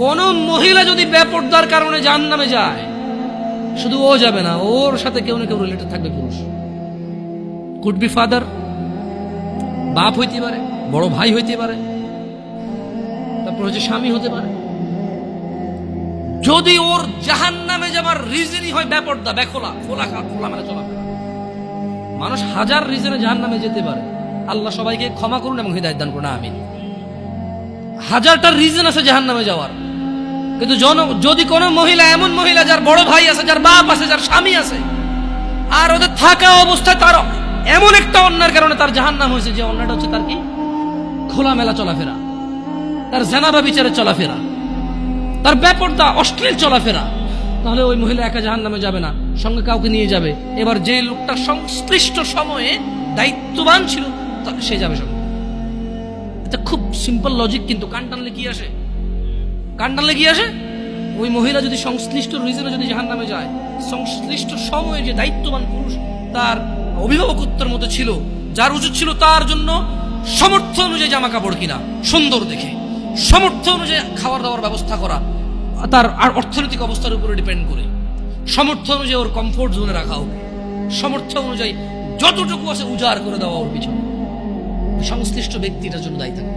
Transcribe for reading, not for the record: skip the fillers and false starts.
কোন মহিলা যদি বেপরদার কারণে জাহান্নামে যায়, শুধু ও যাবে না, ওর সাথে কেউ না কেউ রিলেটেড থাকবে পুরুষ। কুড বি ফাদার, বাপ হইতে পারে, বড় ভাই হইতে পারে, তারপর হচ্ছে স্বামী হতে পারে। যদি ওর জাহান্নামে যাবার রিজনই হয় বেপরদা, বেখোলা, খোলা মানে চলাফেরা। মানুষ হাজার রিজনে জাহান্নামে যেতে পারে, আল্লাহ সবাইকে ক্ষমা করুন এবং হিদায়াত দান করুন, আমিন। হাজারটা রিজন আছে জাহান্নামে যাওয়ার, কিন্তু যদি কোনো মহিলা, এমন মহিলা যার বড় ভাই আছে, যার বাপ আছে, যার স্বামী আছে, আর ওদের থাকা অবস্থায় তার এমন একটা অন্যায়ের কারণে তার জাহান্নাম হয়েছে, যে অন্যায়টা হচ্ছে তার কি খোলামেলা চলাফেরা, তার জানাবা বিচারে চলাফেরা, তার বেপরদা অশ্লীল চলাফেরা, তাহলে ওই মহিলা একা জাহান্নামে যাবে না, সঙ্গে কাউকে নিয়ে যাবে। এবার যে লোকটা সংশ্লিষ্ট সময়ে দায়িত্ববান ছিল সে যাবে সঙ্গে। এটা খুব সিম্পল লজিক, কিন্তু কান টানলে কি আসে? কান টানলে কি আসে? ওই মহিলা যদি সংশ্লিষ্ট রিজনে যদি জাহান্নামে যায়, সংশ্লিষ্ট সময়ে যে দায়িত্ববান পুরুষ তার অভিভাবকত্বের মতো ছিল, যার উচিত ছিল তার জন্য সামর্থ্য অনুযায়ী জামা কাপড় কিনা সুন্দর দেখে, সামর্থ্য অনুযায়ী খাওয়ার দাওয়ার ব্যবস্থা করা, তার আর অর্থনৈতিক অবস্থার উপরে ডিপেন্ড করে, সামর্থ্য অনুযায়ী ওর কমফোর্ট জোনে রাখা হোক, সামর্থ্য অনুযায়ী যতটুকু আছে উজাড় করে দেওয়া ওর পিছনে, সংশ্লিষ্ট ব্যক্তিটার জন্য দায়ী থাকে।